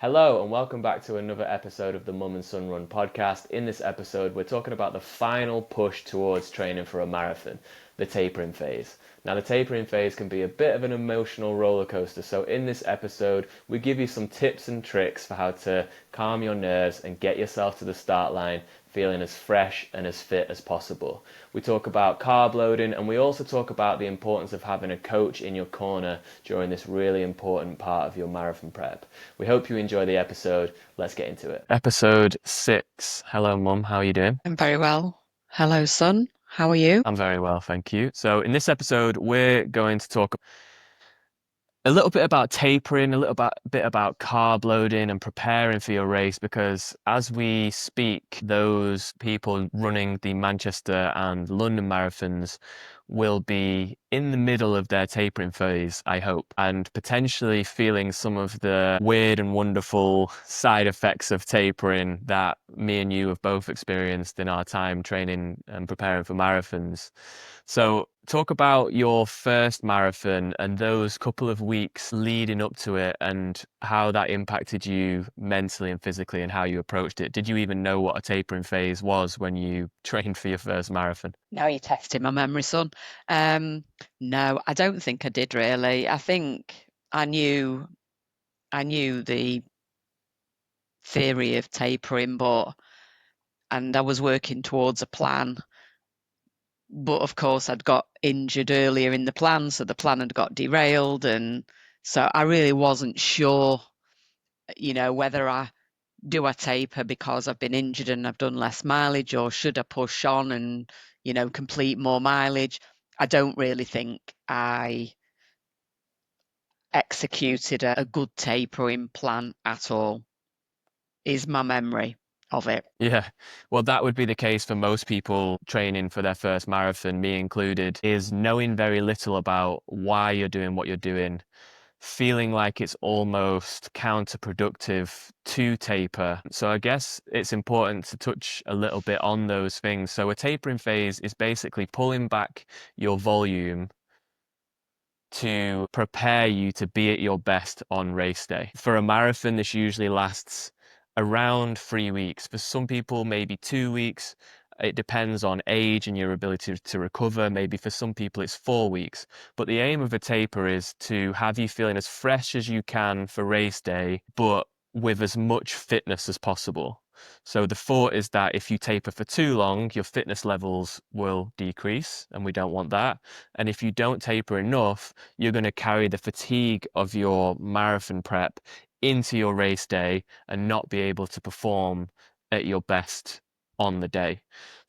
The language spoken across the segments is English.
Hello, and welcome back to another episode of the Mum and Son Run podcast. In this episode, we're talking about the final push towards training for a marathon, the tapering phase. Now, the tapering phase can be a bit of an emotional roller coaster, so in this episode, we give you some tips and tricks for how to calm your nerves and get yourself to the start line feeling as fresh and as fit as possible. We talk about carb loading, and we also talk about the importance of having a coach in your corner during this really important part of your marathon prep. We hope you enjoy the episode. Let's get into it. Episode 6. Hello, Mum. How are you doing? I'm very well. Hello, son. How are you? I'm very well, thank you. So, in this episode, we're going to talk a little bit about tapering, a bit about carb loading and preparing for your race, because as we speak, those people running the Manchester and London marathons will be in the middle of their tapering phase, I hope, and potentially feeling some of the weird and wonderful side effects of tapering that me and you have both experienced in our time training and preparing for marathons. So, talk about your first marathon and those couple of weeks leading up to it and how that impacted you mentally and physically and how you approached it. Did you even know what a tapering phase was when you trained for your first marathon? Now you're testing my memory, son. No, I don't think I did really. I think I knew the theory of tapering, and I was working towards a plan. But of course, I'd got injured earlier in the plan, so the plan had got derailed, and so I really wasn't sure, whether I taper because I've been injured and I've done less mileage, or should I push on and, complete more mileage? I don't really think I executed a good tapering plan at all, is my memory of it. Yeah, well, that would be the case for most people training for their first marathon, me included, is knowing very little about why you're doing what you're doing, feeling like it's almost counterproductive to taper. So I guess it's important to touch a little bit on those things. So a tapering phase is basically pulling back your volume to prepare you to be at your best on race day. For a marathon, this usually lasts around 3 weeks. For some people, maybe 2 weeks. It depends on age and your ability to recover. Maybe for some people, it's 4 weeks. But the aim of a taper is to have you feeling as fresh as you can for race day, but with as much fitness as possible. So the thought is that if you taper for too long, your fitness levels will decrease, and we don't want that. And if you don't taper enough, you're going to carry the fatigue of your marathon prep into your race day and not be able to perform at your best on the day.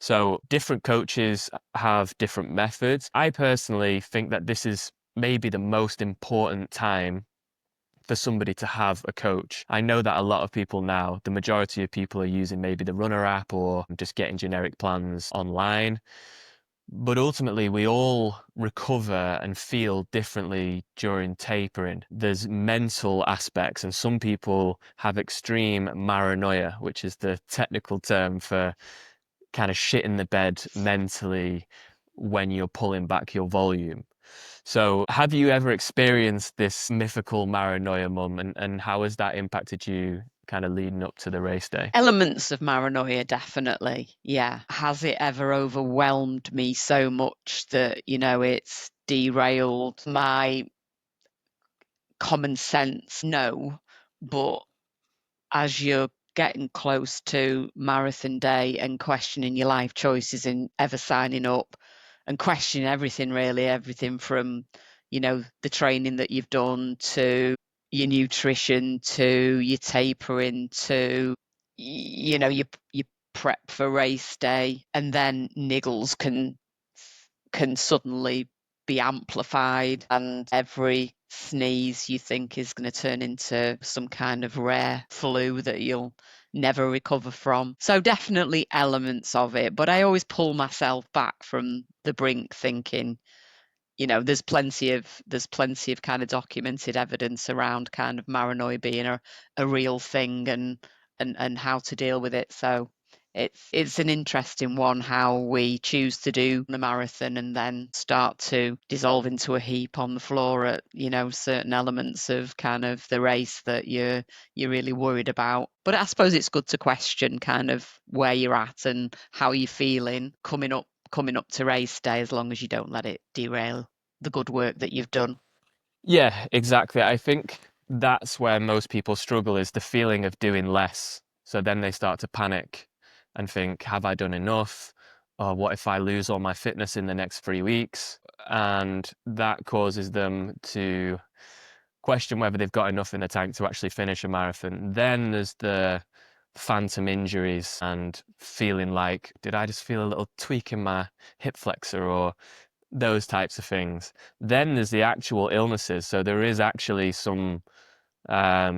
So different coaches have different methods. I personally think that this is maybe the most important time for somebody to have a coach. I know that a lot of people now, the majority of people are using maybe the Runner app or just getting generic plans online. But ultimately, we all recover and feel differently during tapering. There's mental aspects, and some people have extreme Maranoia, which is the technical term for kind of shit in the bed mentally when you're pulling back your volume. So, have you ever experienced this mythical Maranoia, Mum, and how has that impacted you kind of leading up to the race day? Elements of paranoia, definitely. Yeah. Has it ever overwhelmed me so much that, it's derailed my common sense? No. But as you're getting close to marathon day and questioning your life choices and ever signing up and questioning everything, really, everything from, the training that you've done to your nutrition to your tapering to, your prep for race day, and then niggles can suddenly be amplified, and every sneeze you think is going to turn into some kind of rare flu that you'll never recover from. So definitely elements of it, but I always pull myself back from the brink thinking, there's plenty of kind of documented evidence around kind of paranoia being a real thing, and how to deal with it. So It's an interesting one how we choose to do the marathon and then start to dissolve into a heap on the floor at, certain elements of kind of the race that you're really worried about. But I suppose it's good to question kind of where you're at and how you're feeling coming up to race day, as long as you don't let it derail the good work that you've done. Yeah, exactly. I think that's where most people struggle, is the feeling of doing less. So then they start to panic and think, have I done enough? Or what if I lose all my fitness in the next 3 weeks? And that causes them to question whether they've got enough in the tank to actually finish a marathon. Then there's the phantom injuries and feeling like, did I just feel a little tweak in my hip flexor, or those types of things. Then there's the actual illnesses. So there is actually some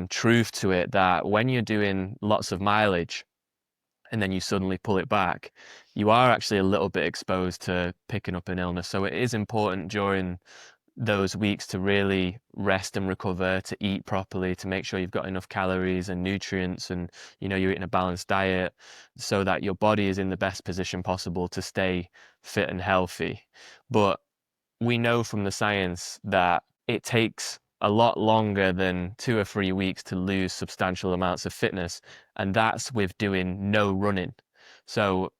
truth to it, that when you're doing lots of mileage and then you suddenly pull it back, you are actually a little bit exposed to picking up an illness. So it is important during those weeks to really rest and recover, to eat properly, to make sure you've got enough calories and nutrients, and you're eating a balanced diet, so that your body is in the best position possible to stay fit and healthy. But we know from the science that it takes a lot longer than 2 or 3 weeks to lose substantial amounts of fitness, and that's with doing no running. So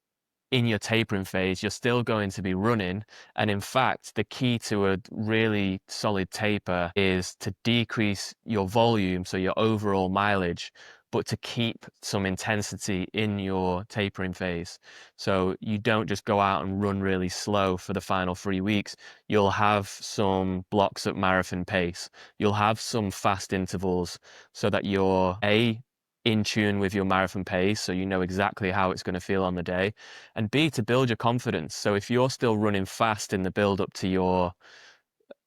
in your tapering phase, you're still going to be running. And in fact, the key to a really solid taper is to decrease your volume, so your overall mileage, but to keep some intensity in your tapering phase. So you don't just go out and run really slow for the final 3 weeks. You'll have some blocks at marathon pace. You'll have some fast intervals, so that you're in tune with your marathon pace, so you know exactly how it's going to feel on the day, and B, to build your confidence. So if you're still running fast in the build up to your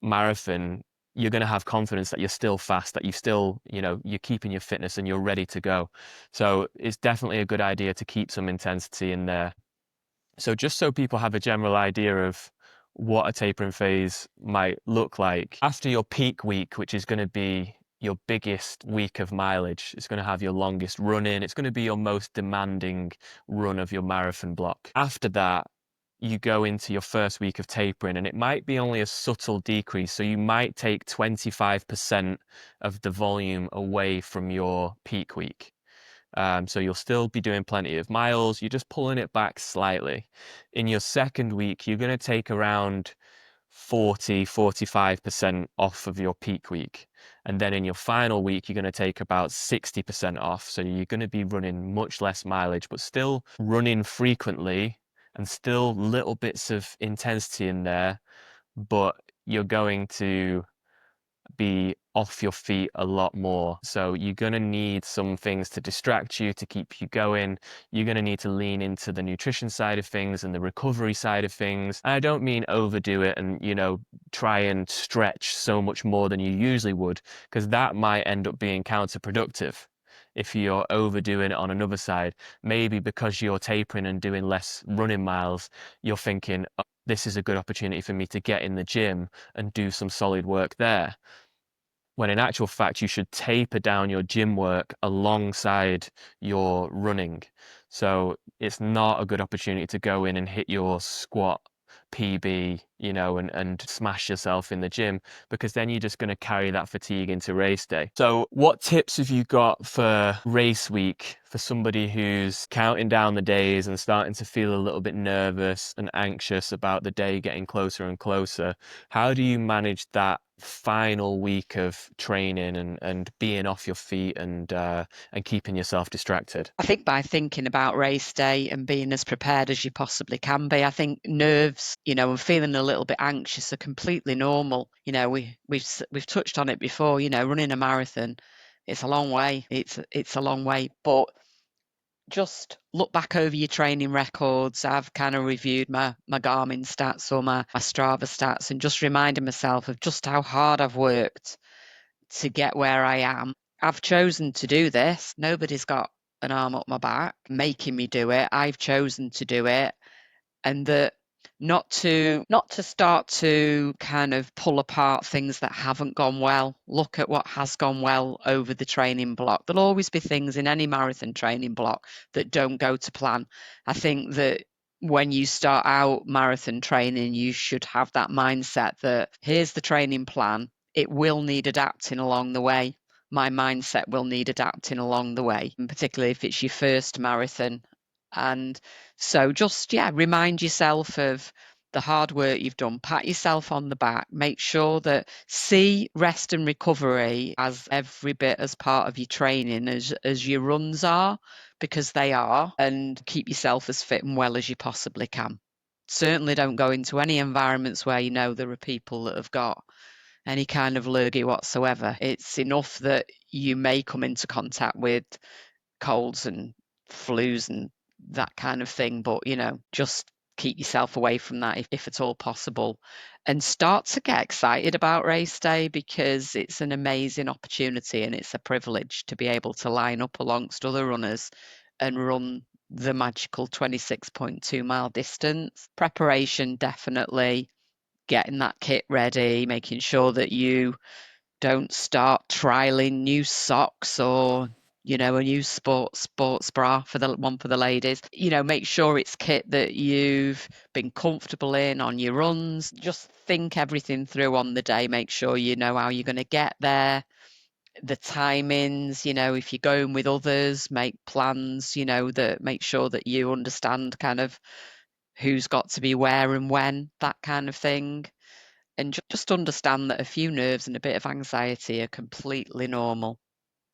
marathon, you're going to have confidence that you're still fast, that you still, you're keeping your fitness and you're ready to go. So it's definitely a good idea to keep some intensity in there. So just so people have a general idea of what a tapering phase might look like, after your peak week, which is going to be your biggest week of mileage, it's going to have your longest run in, it's going to be your most demanding run of your marathon block. After that, you go into your first week of tapering, and it might be only a subtle decrease. So you might take 25% of the volume away from your peak week. So you'll still be doing plenty of miles, you're just pulling it back slightly. In your second week, you're going to take around 45% off of your peak week. And then in your final week, you're going to take about 60% off. So you're going to be running much less mileage, but still running frequently and still little bits of intensity in there. But you're going to be off your feet a lot more. So you're going to need some things to distract you, to keep you going. You're going to need to lean into the nutrition side of things and the recovery side of things. And I don't mean overdo it and, try and stretch so much more than you usually would, because that might end up being counterproductive. If you're overdoing it on another side, maybe because you're tapering and doing less running miles, you're thinking, oh, this is a good opportunity for me to get in the gym and do some solid work there, when in actual fact you should taper down your gym work alongside your running. So it's not a good opportunity to go in and hit your squat PB, and smash yourself in the gym, because then you're just going to carry that fatigue into race day. So what tips have you got for race week for somebody who's counting down the days and starting to feel a little bit nervous and anxious about the day getting closer and closer? How do you manage that final week of training and being off your feet and keeping yourself distracted? I think by thinking about race day and being as prepared as you possibly can be, I think nerves, and feeling a little bit anxious are completely normal. We've touched on it before. Running a marathon, it's a long way. It's a long way, but just look back over your training records. I've kind of reviewed my Garmin stats or my Strava stats, and just reminding myself of just how hard I've worked to get where I am. I've chosen to do this. Nobody's got an arm up my back making me do it. I've chosen to do it. And that not to start to kind of pull apart things that haven't gone well. Look at what has gone well over the training block. There'll always be things in any marathon training block that don't go to plan. I think that when you start out marathon training, you should have that mindset that here's the training plan. It will need adapting along the way. My mindset will need adapting along the way, and particularly if it's your first marathon. And so just, yeah, remind yourself of the hard work you've done, pat yourself on the back, make sure that see rest and recovery as every bit as part of your training as your runs are, because they are, and keep yourself as fit and well as you possibly can. Certainly don't go into any environments where you know there are people that have got any kind of lurgy whatsoever. It's enough that you may come into contact with colds and flus and that kind of thing, but just keep yourself away from that if at all possible, and start to get excited about race day, because it's an amazing opportunity and it's a privilege to be able to line up amongst other runners and run the magical 26.2 mile distance. Preparation, definitely getting that kit ready, making sure that you don't start trialing new socks or a new sports bra for the ladies. Make sure it's kit that you've been comfortable in on your runs. Just think everything through on the day. Make sure you know how you're going to get there, the timings. If you're going with others, make plans. That make sure that you understand kind of who's got to be where and when, that kind of thing. And just understand that a few nerves and a bit of anxiety are completely normal.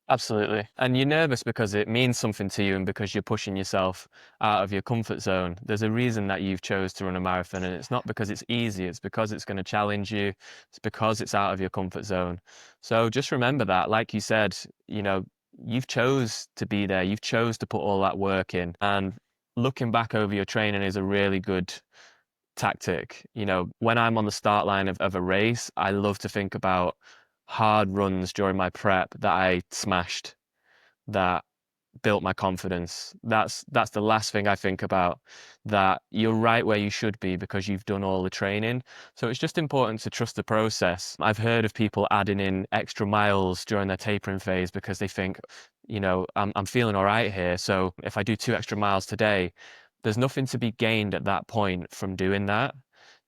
Absolutely. And you're nervous because it means something to you and because you're pushing yourself out of your comfort zone. There's a reason that you've chose to run a marathon, and it's not because it's easy, it's because it's going to challenge you. It's because it's out of your comfort zone. So just remember that, like you said, you've chose to be there. You've chose to put all that work in. And looking back over your training is a really good tactic. When I'm on the start line of a race, I love to think about hard runs during my prep that I smashed, that built my confidence. That's the last thing I think about, that you're right where you should be because you've done all the training. So it's just important to trust the process. I've heard of people adding in extra miles during their tapering phase because they think, I'm feeling all right here. So if I do 2 extra miles today, there's nothing to be gained at that point from doing that.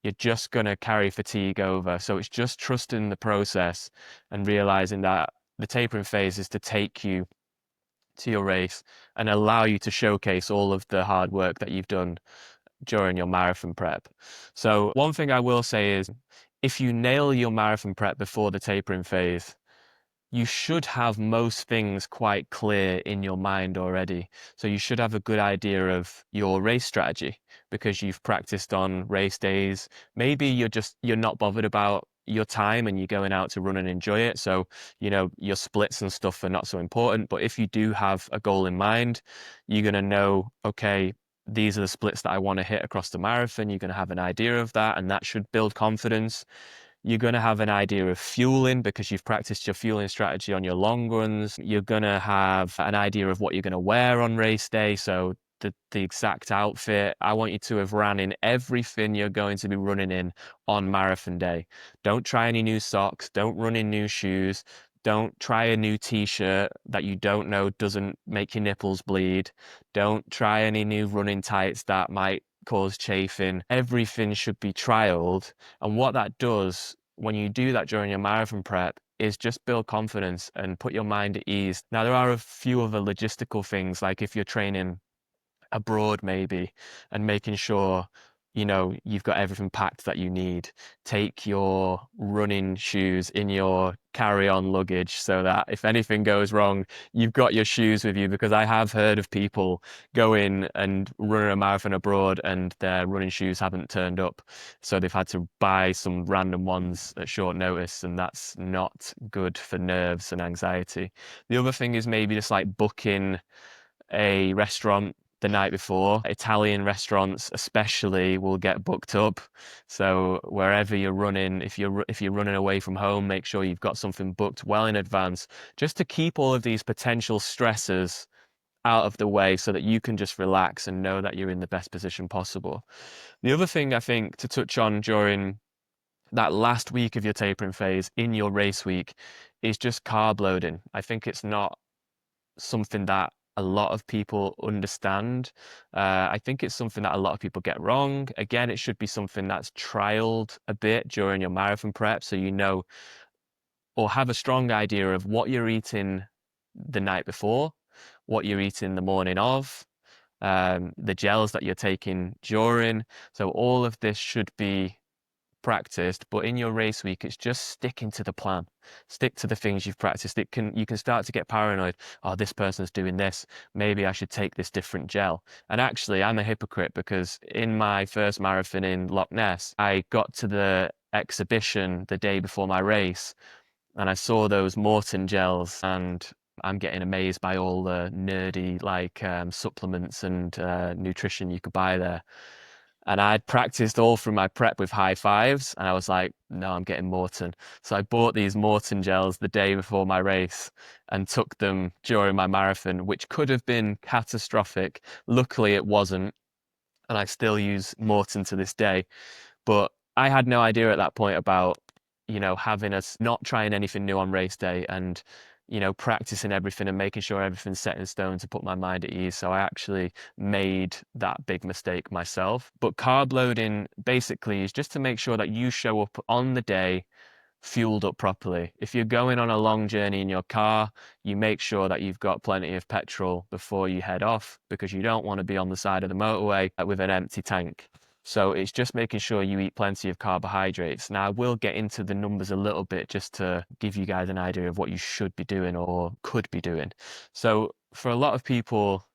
You're just going to carry fatigue over. So it's just trusting the process and realizing that the tapering phase is to take you to your race and allow you to showcase all of the hard work that you've done during your marathon prep. So one thing I will say is, if you nail your marathon prep before the tapering phase, you should have most things quite clear in your mind already. So you should have a good idea of your race strategy because you've practiced on race days. Maybe you're not bothered about your time and you're going out to run and enjoy it. So, your splits and stuff are not so important. But if you do have a goal in mind, you're going to know, okay, these are the splits that I want to hit across the marathon. You're going to have an idea of that, and that should build confidence. You're going to have an idea of fueling because you've practiced your fueling strategy on your long runs. You're going to have an idea of what you're going to wear on race day. So the exact outfit. I want you to have ran in everything you're going to be running in on marathon day. Don't try any new socks. Don't run in new shoes. Don't try a new t-shirt that you don't know doesn't make your nipples bleed. Don't try any new running tights that might cause chafing. Everything should be trialed. And what that does when you do that during your marathon prep is just build confidence and put your mind at ease. Now, there are a few other logistical things, like if you're training abroad maybe, and making sure you've got everything packed that you need. Take your running shoes in your carry-on luggage so that if anything goes wrong, you've got your shoes with you, because I have heard of people go in and run a marathon abroad and their running shoes haven't turned up, so they've had to buy some random ones at short notice, and that's not good for nerves and anxiety. The other thing is maybe just like booking a restaurant the night before. Italian restaurants especially will get booked up. So wherever you're running, if you're running away from home, make sure you've got something booked well in advance, just to keep all of these potential stressors out of the way so that you can just relax and know that you're in the best position possible. The other thing I think to touch on during that last week of your tapering phase in your race week is just carb loading. I think it's not something that a lot of people understand. I think it's something that a lot of people get wrong. Again, it should be something that's trialed a bit during your marathon prep so you know or have a strong idea of what you're eating the night before, what you're eating the morning of, the gels that you're taking during. So all of this should be practiced, but in your race week, it's just sticking to the plan. Stick to the things you've practiced. You can start to get paranoid. Oh, this person's doing this. Maybe I should take this different gel. And actually, I'm a hypocrite because in my first marathon in Loch Ness, I got to the exhibition the day before my race and I saw those Morton gels and I'm getting amazed by all the nerdy supplements and nutrition you could buy there. And I'd practiced all through my prep with high fives, and I was like, no, I'm getting Morton. So I bought these Morton gels the day before my race and took them during my marathon, which could have been catastrophic. Luckily, it wasn't, and I still use Morton to this day. But I had no idea at that point about, having us not trying anything new on race day and, practicing everything and making sure everything's set in stone to put my mind at ease. So I actually made that big mistake myself. But carb loading basically is just to make sure that you show up on the day fueled up properly. If you're going on a long journey in your car, you make sure that you've got plenty of petrol before you head off because you don't want to be on the side of the motorway with an empty tank. So it's just making sure you eat plenty of carbohydrates. Now, I will get into the numbers a little bit just to give you guys an idea of what you should be doing or could be doing. So for a lot of people,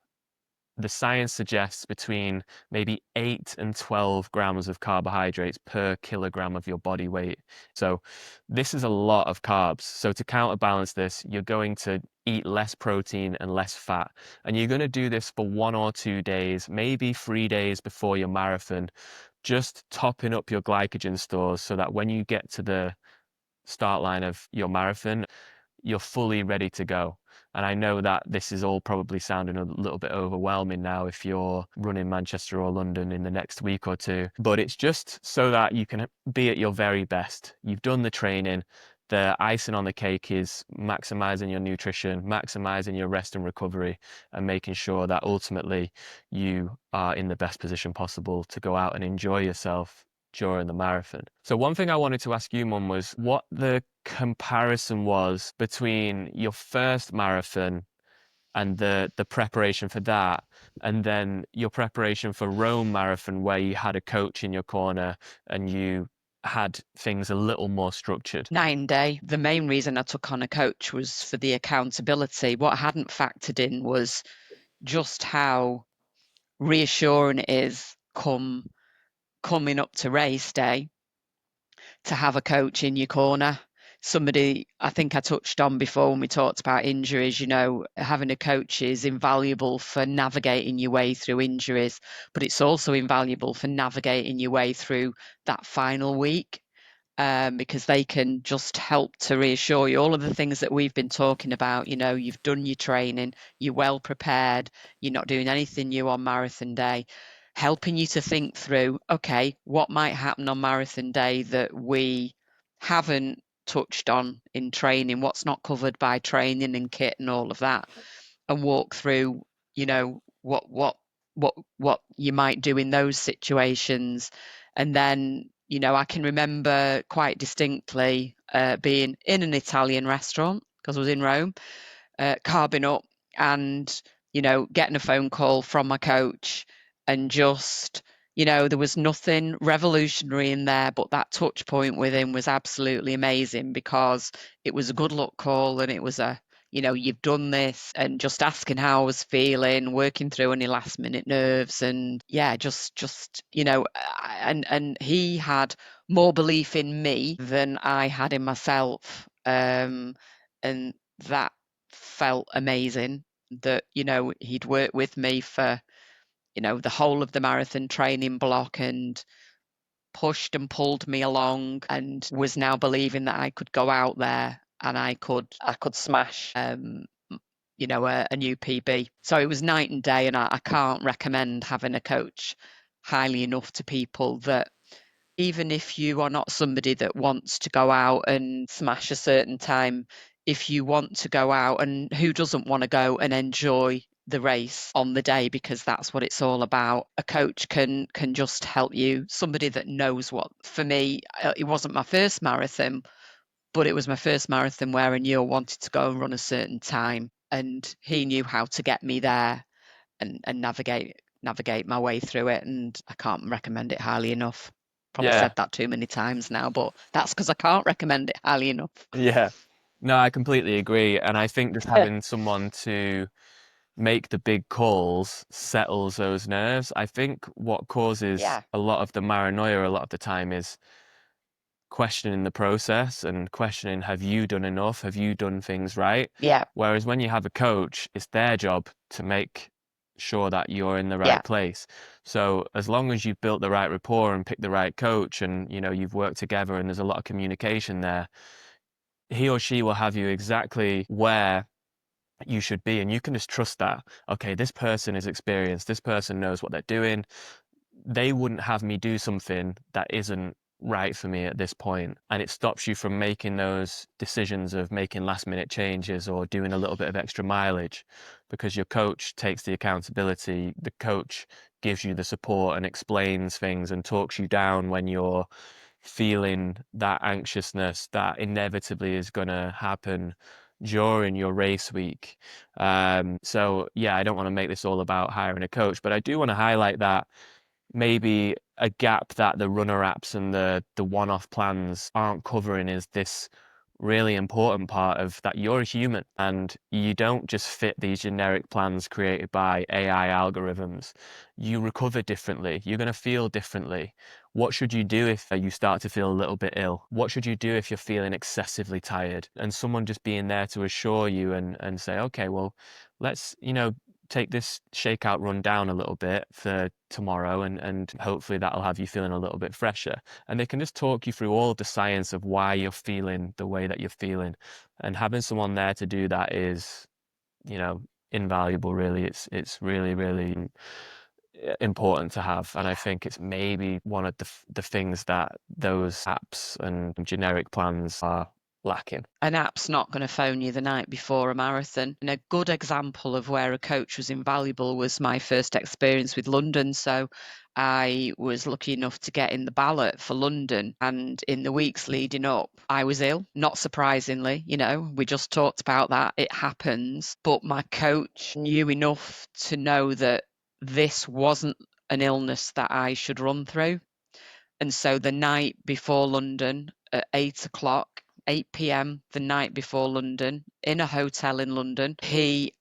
the science suggests between maybe 8 and 12 grams of carbohydrates per kilogram of your body weight. So this is a lot of carbs. So to counterbalance this, you're going to eat less protein and less fat. And you're going to do this for 1 or 2 days, maybe 3 days before your marathon, just topping up your glycogen stores so that when you get to the start line of your marathon, you're fully ready to go. And I know that this is all probably sounding a little bit overwhelming now if you're running Manchester or London in the next week or two, but it's just so that you can be at your very best. You've done the training. The icing on the cake is maximizing your nutrition, maximizing your rest and recovery, and making sure that ultimately you are in the best position possible to go out and enjoy yourself during the marathon. So one thing I wanted to ask you, Mum, was what the comparison was between your first marathon and the preparation for that, and then your preparation for Rome Marathon, where you had a coach in your corner and you had things a little more structured. 9 day. The main reason I took on a coach was for the accountability. What I hadn't factored in was just how reassuring it is coming up to race day to have a coach in your corner. Somebody I think I touched on before when we talked about injuries, having a coach is invaluable for navigating your way through injuries, but it's also invaluable for navigating your way through that final week. Because they can just help to reassure you all of the things that we've been talking about. You've done your training, you're well prepared, you're not doing anything new on marathon day, helping you to think through, okay, what might happen on marathon day that we haven't touched on in training, what's not covered by training and kit and all of that, and walk through, what you might do in those situations. And then, I can remember quite distinctly being in an Italian restaurant because I was in Rome, carbing up and, getting a phone call from my coach and just, there was nothing revolutionary in there, but that touch point with him was absolutely amazing because it was a good luck call and it was you've done this, and just asking how I was feeling, working through any last minute nerves, and yeah, just and he had more belief in me than I had in myself, and that felt amazing. That he'd worked with me for the whole of the marathon training block and pushed and pulled me along, and was now believing that I could go out there and I could smash a new PB. So it was night and day, and I can't recommend having a coach highly enough to people that even if you are not somebody that wants to go out and smash a certain time, if you want to go out, and who doesn't want to go and enjoy the race on the day, because that's what it's all about, a coach can just help you, somebody that knows what. For me, it wasn't my first marathon, but it was my first marathon where I knew I wanted to go and run a certain time, and he knew how to get me there and navigate my way through it, and I can't recommend it highly enough. Probably Yeah, said that too many times now, but that's because I can't recommend it highly enough. yeah. No, I completely agree. And I think just having someone to make the big calls settles those nerves. I think what causes Yeah, a lot of the paranoia a lot of the time is questioning the process and questioning, have you done enough? Have you done things right? yeah, Whereas when you have a coach, it's their job to make sure that you're in the yeah, right place. So as long as you've built the right rapport and picked the right coach and you've worked together and there's a lot of communication there, he or she will have you exactly where you should be, and you can just trust that, okay, this person is experienced, this person knows what they're doing. They wouldn't have me do something that isn't right for me at this point. And it stops you from making those decisions of making last minute changes or doing a little bit of extra mileage, because your coach takes the accountability. The coach gives you the support and explains things and talks you down when you're feeling that anxiousness that inevitably is going to happen during your race week. So yeah, I don't want to make this all about hiring a coach, but I do want to highlight that maybe a gap that the runner apps and the one-off plans aren't covering is this really important part of that you're a human and you don't just fit these generic plans created by AI algorithms. You recover differently. You're going to feel differently. What should you do if you start to feel a little bit ill? What should you do if you're feeling excessively tired? And someone just being there to assure you and say, okay, well, let's, take this shakeout run down a little bit for tomorrow and hopefully that'll have you feeling a little bit fresher. And they can just talk you through all of the science of why you're feeling the way that you're feeling. And having someone there to do that is, you know, invaluable really. It's really, really important to have. And I yeah. think it's maybe one of the things that those apps and generic plans are lacking. An app's not going to phone you the night before a marathon. And a good example of where a coach was invaluable was my first experience with London. So I was lucky enough to get in the ballot for London. And in the weeks leading up, I was ill, not surprisingly. We just talked about that. It happens. But my coach knew enough to know that this wasn't an illness that I should run through. And so the night before London at 8 o'clock, 8 p.m., the night before London, in a hotel in London, he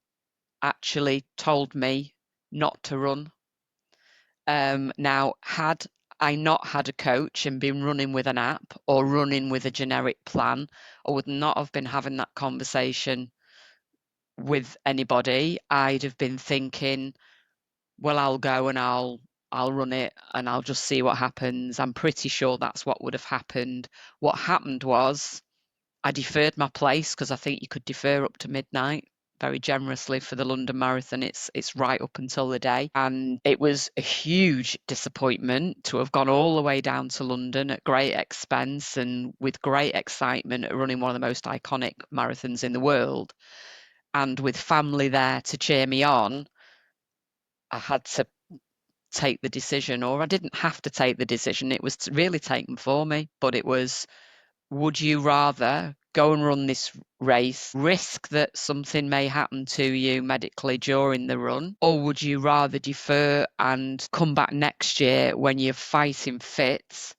actually told me not to run. Now, had I not had a coach and been running with an app or running with a generic plan, I would not have been having that conversation with anybody. I'd have been thinking, well, I'll go and I'll run it and I'll just see what happens. I'm pretty sure that's what would have happened. What happened was I deferred my place, because I think you could defer up to midnight very generously for the London Marathon. It's right up until the day. And it was a huge disappointment to have gone all the way down to London at great expense and with great excitement at running one of the most iconic marathons in the world. And with family there to cheer me on, I had to take the decision, or I didn't have to take the decision. It was really taken for me, but it was, would you rather go and run this race, risk that something may happen to you medically during the run, or would you rather defer and come back next year when you're fighting fit,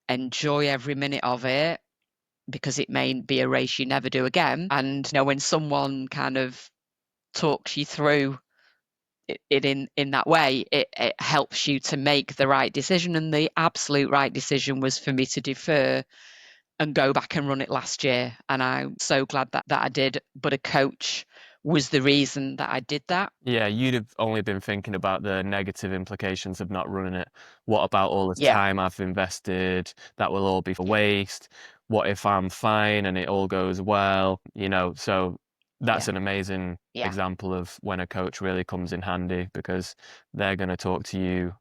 enjoy every minute of it, because it may be a race you never do again? And when someone kind of talks you through it in that way, it helps you to make the right decision. And the absolute right decision was for me to defer and go back and run it last year. And I'm so glad that I did. But a coach was the reason that I did that. Yeah, you'd have only been thinking about the negative implications of not running it. What about all this Yeah, time I've invested? That will all be for waste. What if I'm fine and it all goes well? So that's Yeah. an amazing Yeah. example of when a coach really comes in handy, because they're going to talk to you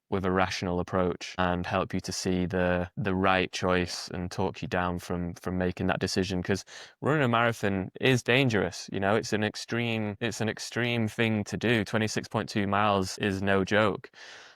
with a rational approach and help you to see the right choice and talk you down from making that decision. Because running a marathon is dangerous. You know, it's an extreme thing to do. 26.2 miles is no joke.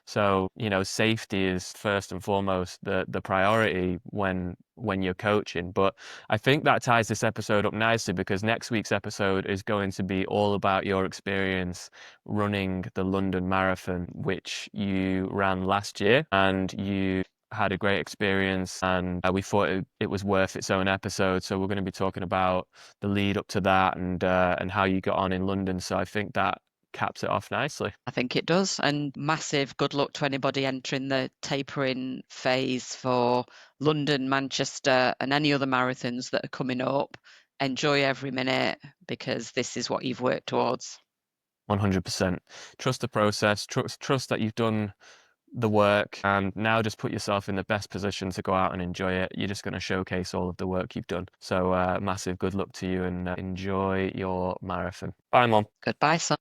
So, you know, safety is first and foremost the priority when you're coaching. But I think that ties this episode up nicely, because next week's episode is going to be all about your experience running the London Marathon, which you ran last year, and you had a great experience, and we thought it was worth its own episode. So we're going to be talking about the lead up to that, and how you got on in London. So I think that caps it off nicely. I think it does. And massive good luck to anybody entering the tapering phase for London, Manchester, and any other marathons that are coming up. Enjoy every minute, because this is what you've worked towards. 100%. Trust the process, trust that you've done the work, and now just put yourself in the best position to go out and enjoy it. You're just going to showcase all of the work you've done. So massive good luck to you, and enjoy your marathon. Bye, Mom. Goodbye, son.